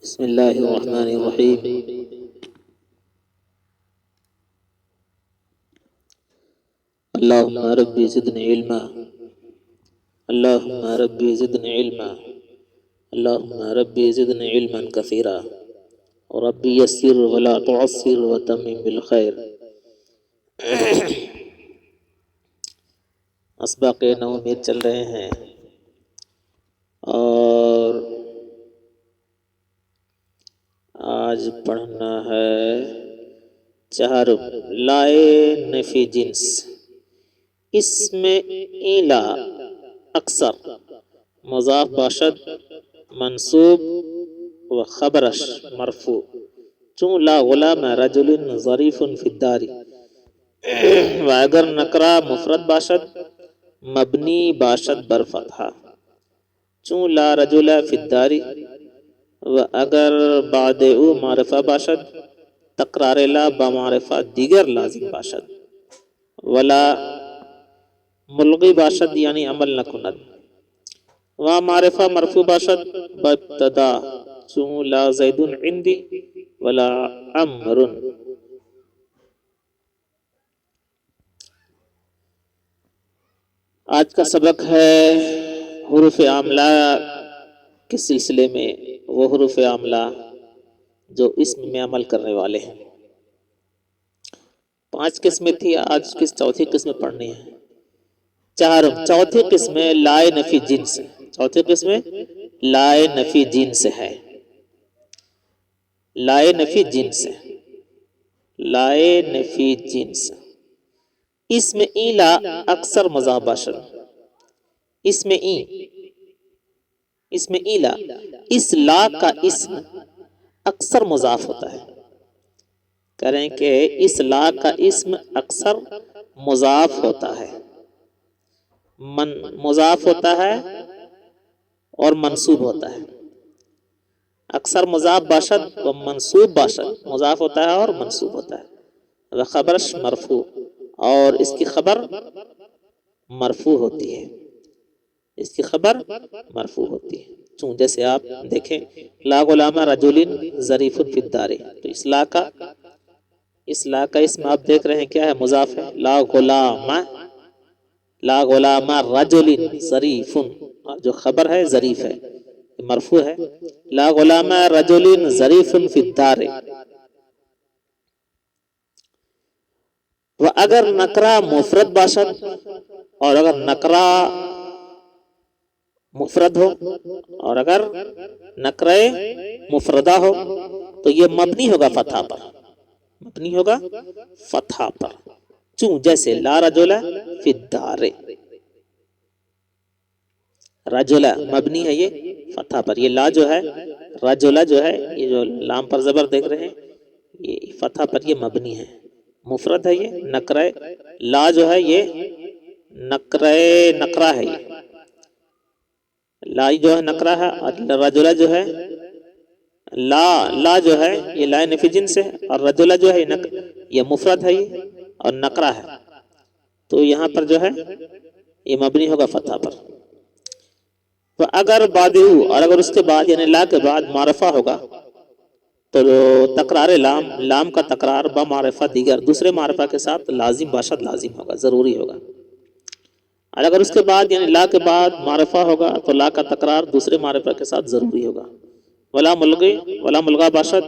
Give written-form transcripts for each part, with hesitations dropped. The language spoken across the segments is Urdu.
بسم اللہ الرحمن الرحیم۔ اللہم ربی زدنی علما، اللہم ربی زدنی علما، اللہم ربی زدنی علما کثیرا، ربی یسر ولا تعسر وتمم بالخیر۔ اسباق نومید چل رہے ہیں اور آج پڑھنا ہے چہارم لائے نفی جنس۔ اس میں ایلا اکثر مضاف باشد منصوب و خبرش مرفوع، چون لا غلام رجل ظریف فی الدار، و اگر نکرہ مفرد باشد مبنی باشد بر فتحہ، چون لا رجل فی الدار، و اگر بعد او معرفہ باشد تقرار لا بمعرفہ دیگر لازم باشد، ولا ملغی باشد یعنی عمل نکند، و معرفہ مرفوع باشد بابتدا، چون لا زید عندی ولا عمر۔ آج کا سبق ہے حروف عاملہ کے سلسلے میں، وہ حروف عاملہ جو اسم میں عمل کرنے والے ہیں۔ 5 قسمیں تھی، آج کس چوتھی قسم پڑھنی ہے؟ چوتھی قسم لائے نفی جنس، چوتھی قسم لائے نفی جنس ہے۔ لائے نفی جنس، لائے نفی جنس۔ اس میں ایلا اکثر مضاف باشد، اس میں ایلا، اس لا کا اسم اکثر مضاف ہوتا ہے۔ کریں کہ اس لا کا اسم اکثر مضاف ہوتا ہے، مضاف ہوتا ہے اور منصوب ہوتا ہے۔ اکثر مضاف باشد و منصوب باشد، مضاف ہوتا ہے اور منصوب ہوتا ہے۔ و خبرش مرفوع، اور اس کی خبر مرفوع ہوتی ہے، اس کی خبر مرفوع ہوتی ہے۔ چون جیسے آپ دیکھیں لا غلام رجل ظریف فی الدار، تو اس لا کا اسم آپ دیکھ رہے ہیں کیا ہے؟ مضاف ہے۔ لا غلام رجل ظریف، جو خبر ہے ظریف ہے، مرفوع ہے۔ لا غلام رجل ظریف فی الدار، و اگر نکرہ مفرد باشد، اور اگر نکرہ مفرد ہو، اور اگر نکرہ مفردہ ہو تو یہ مبنی ہوگا فتحہ پر، مبنی ہوگا فتحہ پر، چون جیسے لا رجل فی الدار، رجل مبنی ہے یہ فتحہ پر، یہ لا جو ہے رجل جو ہے، یہ جو لام پر زبر دیکھ رہے ہیں یہ فتحہ پر، یہ مبنی ہے، مفرد ہے۔ یہ نکرہ لا جو ہے یہ نکرہ ہے، یہ لا جو ہے نکرہ ہے، اور رجل جو ہے لا جو ہے یہ لا نفی جنس ہے، اور رجل جو ہے یہ مفرد ہے یہ اور نکرہ ہے، تو یہاں پر جو ہے یہ مبنی ہوگا فتحہ پر۔ تو اگر بعد اور اگر اس کے بعد یعنی لا کے بعد معرفہ ہوگا تو تکرار لام کا تکرار بمعرفہ دیگر، دوسرے معرفہ کے ساتھ لازم باشد لازم ہوگا، ضروری ہوگا۔ اور اگر اس کے بعد یعنی لا کے بعد معرفہ ہوگا تو لا کا تکرار دوسرے معرفہ کے ساتھ ضروری ہوگا۔ ولا ملغا باشد،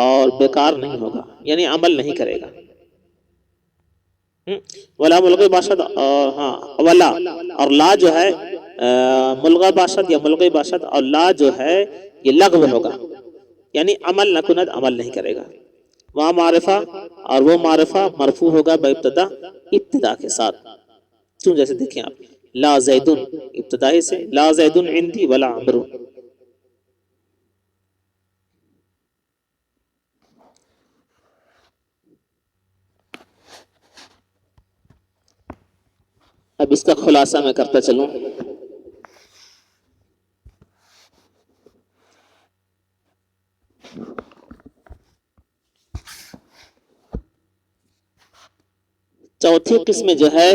اور بیکار نہیں ہوگا یعنی عمل نہیں کرے گا۔ ولا ملغی باشد، اور ہاں ولا اور لا جو ہے ملغا باشد یا ملغی باشد، اور لا جو ہے یہ لغو ہوگا یعنی عمل نہ کند، عمل نہیں کرے گا۔ وہاں معرفہ، اور وہ معرفہ مرفوع ہوگا بابتدا، ابتدا کے ساتھ، چون جیسے دیکھیں آپ لا زید ابتدائی سے، لا زید عندی ولا عمر۔ اب اس کا خلاصہ میں کرتا چلوں۔ چوتھی قسم جو ہے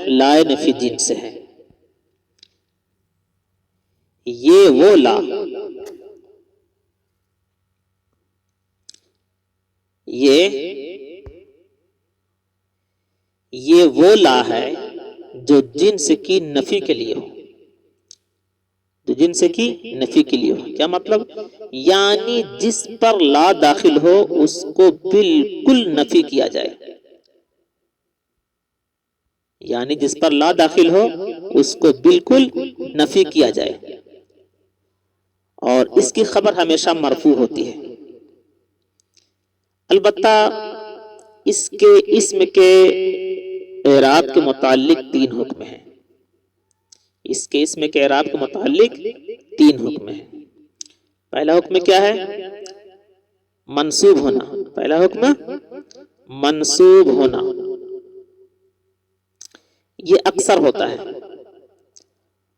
لائے نفی جنس ہے۔ یہ وہ لا یہ وہ لا ہے جو جنس کی نفی کے لیے ہو، جو جنس کی نفی کے لیے ہو. کیا مطلب؟ یعنی جس پر لا داخل ہو اس کو بالکل نفی کیا جائے. یعنی جس پر لا داخل ہو اس کو بالکل نفی کیا جائے، اور اس کی خبر ہمیشہ مرفوع ہوتی ہے. البتہ اس کے اسم کے اعراب کے متعلق 3 حکم ہیں. اس کے اسم کے اعراب کے متعلق 3 حکم ہیں. پہلا حکم کیا ہے؟ منصوب ہونا. پہلا حکم منصوب ہونا. یہ اکثر ہوتا ہے،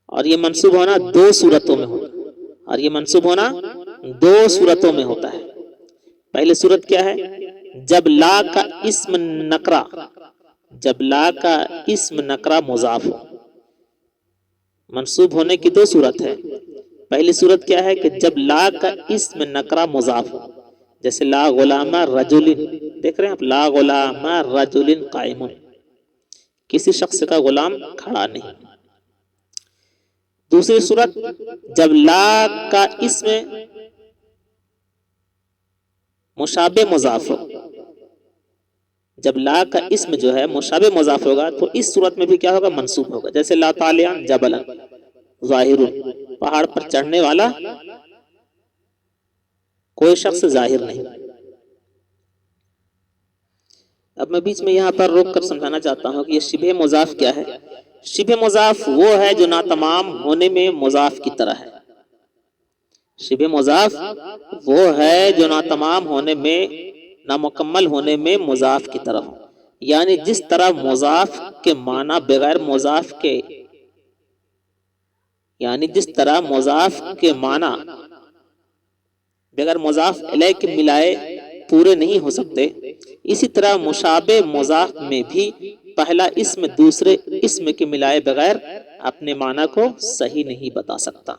اور یہ منصوب ہونا 2 صورتوں میں ہوتا ہے. اور یہ منصوب ہونا 2 صورتوں میں ہوتا ہے. پہلی صورت کیا ہے؟ جب لا کا اسم نکرہ، جب لا کا اسم نکرہ مضاف ہو. منصوب ہونے کی 2 صورت ہے. پہلی صورت کیا ہے کہ جب لا کا اسم نکرہ مضاف ہو، جیسے لا غلام رجل، دیکھ رہے ہیں آپ، لا غلام رجل قائم، کسی شخص کا غلام کھڑا نہیں. دوسری صورت جب لا کا اسم مشابہ مضاف ہو. جب لا کا اسم جو ہے مشابہ مضاف ہوگا تو اس صورت میں بھی کیا ہوگا؟ منصوب ہوگا. جیسے لا طالعان جبلا ظاہر، پہاڑ پر چڑھنے والا کوئی شخص ظاہر نہیں. اب میں بیچ میں یہاں پر روک کر سمجھانا چاہتا ہوں کہ یہ شبہ مضاف کیا ہے. شبہ مضاف وہ ہے جو ناتمام ہونے میں مضاف کی طرح ہے. شبہ مضاف وہ ہے جو ناتمام ہونے میں، نامکمل ہونے میں مضاف کی طرح ہو. یعنی جس طرح مضاف کے معنی بغیر مضاف کے، یعنی جس طرح مضاف کے معنی بغیر مضاف الیہ کے ملائے پورے نہیں ہو سکتے، اسی طرح مشابہ مضاف میں بھی پہلا اسم دوسرے اسم کے ملائے بغیر اپنے معنی کو صحیح نہیں بتا سکتا.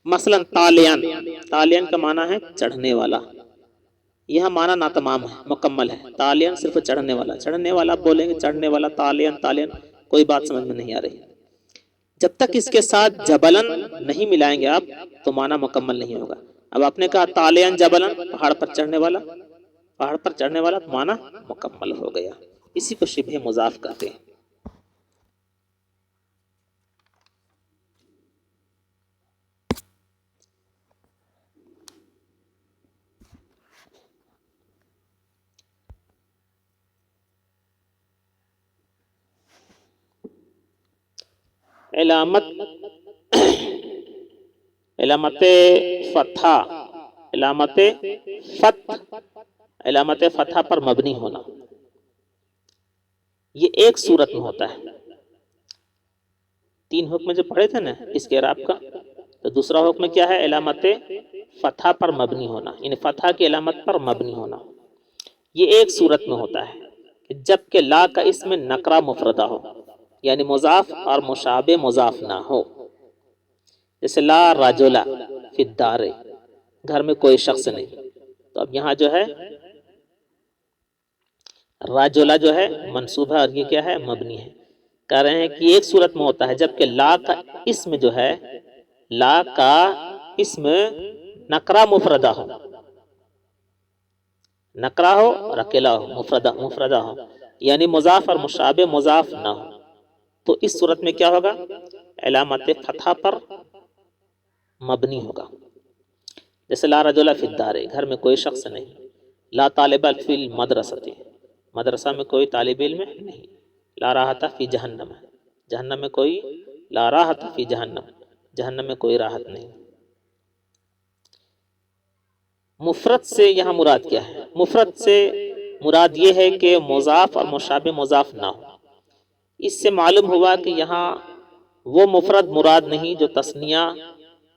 مثلا طالعان، طالعان کا معنی ہے چڑھنے والا. یہاں معنی ناتمام ہے، مکمل ہے. طالعان صرف چڑھنے والا، چڑھنے والا بولیں گے چڑھنے والا، طالعان طالعان، کوئی بات سمجھ میں نہیں آ رہی. جب تک اس کے ساتھ جبلن نہیں ملائیں گے آپ تو معنی مکمل نہیں ہوگا. اب آپ نے کہا طالعان جبلن، پہاڑ پر چڑھنے والا، پہاڑ پر چڑھنے والا، تو معنی مکمل ہو گیا. اسی کو شبہ مضاف کہتے ہیں. علامت علامت فتحہ، علامت علامت فتحہ پر مبنی ہونا، یہ ایک صورت میں ہوتا ہے. 3 حکم جو پڑھے تھے نا اس کے اعراب کا، تو دوسرا حکم کیا ہے؟ علامت فتحہ پر مبنی ہونا، یعنی فتحہ کی علامت پر مبنی ہونا. یہ ایک صورت میں ہوتا ہے کہ جب کہ لا کا اسم نکرہ مفردہ ہو، یعنی مضاف اور مشابہ مضاف نہ ہو. جیسے لا رجل فی الدار، گھر میں کوئی شخص نہیں. تو اب یہاں جو ہے رجل جو ہے منصوب ہے، اور یہ کیا ہے؟ مبنی ہے. کہہ رہے ہیں کہ ایک صورت میں ہوتا ہے جب کہ لا کا اسم جو ہے، لا کا اسم نکرہ مفردہ ہو، نکرہ ہو اور اکیلا ہو، مفردہ ہو، یعنی مضاف اور مشابہ مضاف نہ ہو. تو اس صورت میں کیا ہوگا؟ علامت فتحہ پر مبنی ہوگا. جیسے لا رجل فی الدار، گھر میں کوئی شخص نہیں. لا طالب فی المدرسۃ، مدرسہ میں کوئی طالب علم نہیں. لا راحت فی جہنم، جہنم میں کوئی، لا راحت فی جہنم، جہنم میں کوئی راحت نہیں. مفرد سے یہاں مراد کیا ہے؟ مفرد سے مراد یہ ہے کہ مضاف اور مشابہ مضاف نہ ہو. اس سے معلوم ہوا کہ یہاں وہ مفرد مراد نہیں جو تثنیہ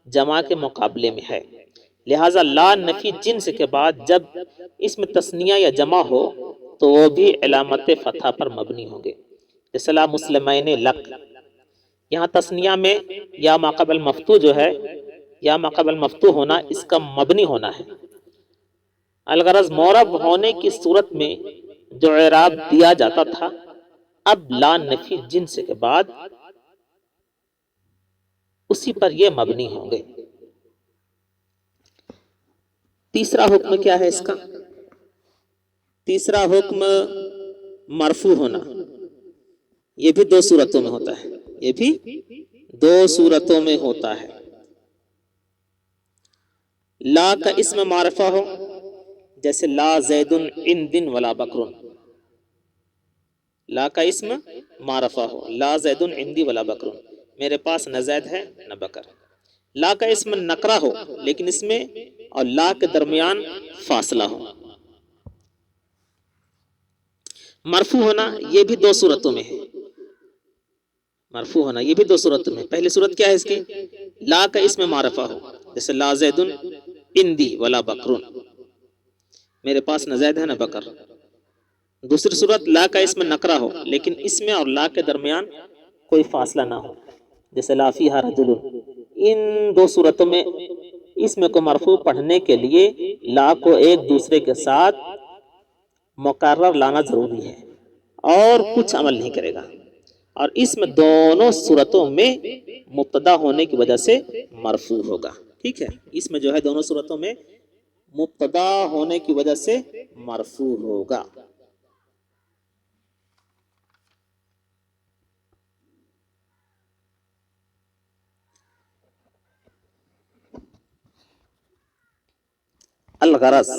جمع کے مقابلے میں ہے. لہٰذا لا نفی جنس کے بعد جب اسم تثنیہ یا جمع ہو تو وہ بھی علامت فتحہ پر مبنی ہوں گے. جیسے لا مسلمین لک، یہاں تثنیہ میں یا ما قبل مفتوح جو ہے، یا ما قبل مفتوح ہونا اس کا مبنی ہونا ہے. الغرض مورب ہونے کی صورت میں جو اعراب دیا جاتا تھا اب لا نفی جنس کے بعد اسی پر یہ مبنی ہوں گے۔ تیسرا حکم کیا ہے اس کا؟ تیسرا حکم مرفوع ہونا، یہ بھی دو صورتوں میں ہوتا ہے، یہ بھی دو صورتوں میں ہوتا ہے۔ لا کا اسم معرفہ ہو، جیسے لا زید عند ولا بکر، لا کا اسم معرفہ ہو، لا زید عندی ولا بکر، میرے پاس نہ زید ہے نہ بکر۔ لا کا اسم نکرہ ہو لیکن اس میں اور لا کے درمیان فاصلہ ہو۔ مرفوع ہونا یہ بھی دو صورتوں میں ہے، مرفوع ہونا یہ بھی دو صورتوں میں۔ پہلی صورت کیا ہے اس کی؟ لا کا اسم معرفہ ہو، جیسے لا زید عندی ولا بکر، میرے پاس نہ زید ہے نہ بکر۔ دوسری صورت لا کا اسم نکرہ ہو لیکن اس میں اور لا کے درمیان کوئی فاصلہ نہ ہو، جیسے لا فیہا رجل۔ ان دو صورتوں میں اسم کو مرفوع پڑھنے کے لیے لا کو ایک دوسرے کے ساتھ مقرر لانا ضروری ہے اور کچھ عمل نہیں کرے گا، اور اسم دونوں صورتوں میں مبتدا ہونے کی وجہ سے مرفوع ہوگا۔ ٹھیک ہے، اسم جو ہے دونوں صورتوں میں مبتدا ہونے کی وجہ سے مرفوع ہوگا۔ الغرض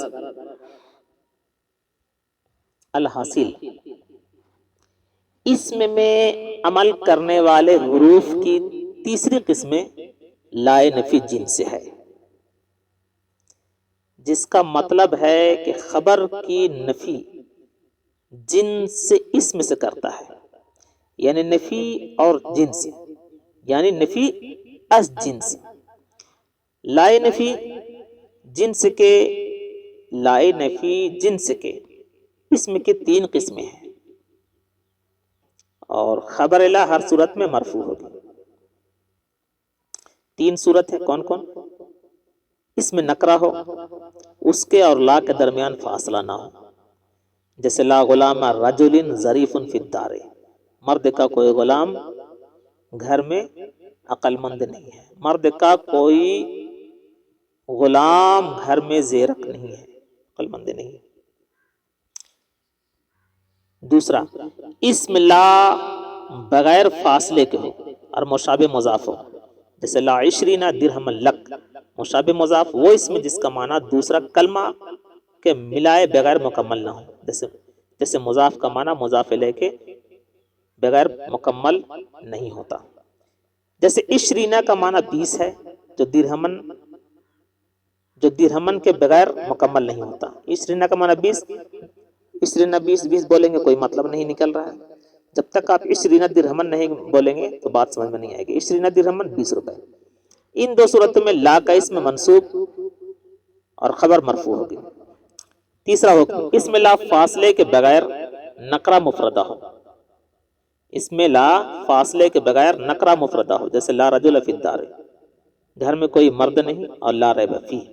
الحاصل، اسم میں عمل کرنے والے حروف کی تیسری قسم لائے نفی جنس سے ہے، جس کا مطلب ہے کہ خبر کی نفی جنس سے اسم سے کرتا ہے، یعنی نفی اور جنس، یعنی نفی از جنس۔ لائے نفی جنس کے، لائے نفی جنس کے اسم کی تین قسمیں ہیں اور خبر لا ہر صورت میں مرفوع ہوگی۔ تین صورت ہے کون کون؟ اسم نکرہ ہو، اس کے اور لا کے درمیان فاصلہ نہ ہو، جیسے لا غلام رجل ظریف فی الدار، مرد کا کوئی غلام گھر میں عقل مند نہیں ہے، مرد کا کوئی غلام گھر میں زیرک نہیں ہے، عقل مند نہیں ہے۔ دوسرا اسم لا بغیر فاصلے کے ہو اور مشابہ مضاف ہو، جیسے لا عشرین درہم لک، مشابہ مضاف وہ اسم جس کا معنی دوسرا کلمہ کے ملائے بغیر مکمل نہ ہو، جیسے مضاف کا معنی مضاف الیہ کے بغیر مکمل نہیں ہوتا، جیسے عشرین کا معنی 20 ہے جو درہمن کے بغیر مکمل نہیں ہوتا۔ عشرین کا معنی 20، عشرین 20 بولیں گے کوئی مطلب نہیں نکل رہا ہے، جب تک آپ عشرین درہمن نہیں بولیں گے تو بات سمجھ میں نہیں آئے گی۔ عشرین درہمن 20 روپے۔ ان دو صورتوں میں لا کا اسم منصوب اور خبر مرفوع ہوگی۔ تیسرا حکم اسم لا فاصلے کے بغیر نکرہ مفردہ ہو، اس میں لا فاصلے کے بغیر نکرہ مفردہ ہو، جیسے لا رجل فی الدار، گھر میں کوئی مرد نہیں، اور لا ریب فیہ۔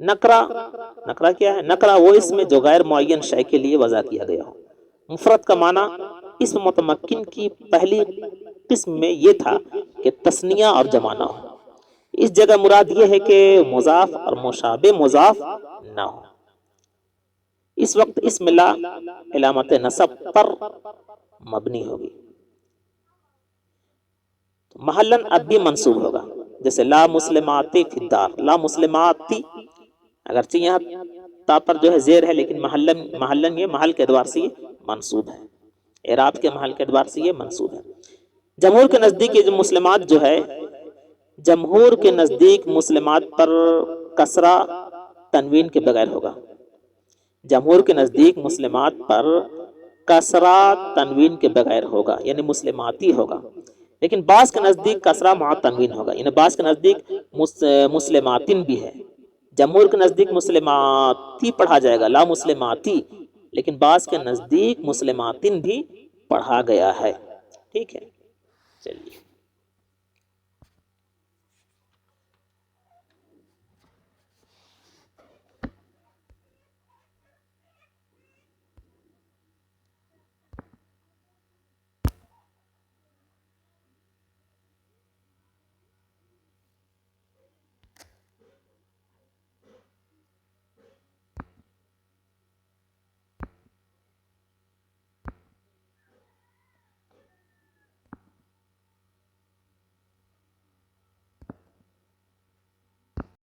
نکرہ کیا ہے؟ نکرہ وہ اسم جو غیر معین شے کے لیے وضع کیا گیا ہو۔ مفرد کا معنی اسم متمکن کی پہلی قسم میں یہ تھا کہ تثنیہ اور جمع نہ ہو، اس جگہ مراد یہ ہے کہ مضاف اور مشابہ مضاف نہ ہو۔ اس وقت اسم لا علامت نصب پر مبنی ہوگی، محلن اب بھی منصوب ہوگا، جیسے لا مسلماتی فی الدار، لا مسلماتی، اگرچہ یہاں تا پر جو ہے زیر ہے لیکن محلن یہ محل کے اعتبار سے یہ منصوب ہے، اعراب کے محل کے اعتبار سے یہ منصوب ہے۔ جمہور کے نزدیک یہ جو مسلمات جو ہے، جمہور کے نزدیک مسلمات پر کسرہ تنوین کے بغیر ہوگا، جمہور کے نزدیک مسلمات پر کسرہ تنوین کے بغیر ہوگا، یعنی مسلماتی ہوگا، لیکن بعض کے نزدیک کسرہ مع تنوین ہوگا، یعنی بعض کے نزدیک مسلماتن بھی ہے۔ جمہور کے نزدیک مسلماتی پڑھا جائے گا، لا مسلماتی، لیکن بعض کے نزدیک مسلماتن بھی پڑھا گیا ہے۔ ٹھیک ہے، چلیے۔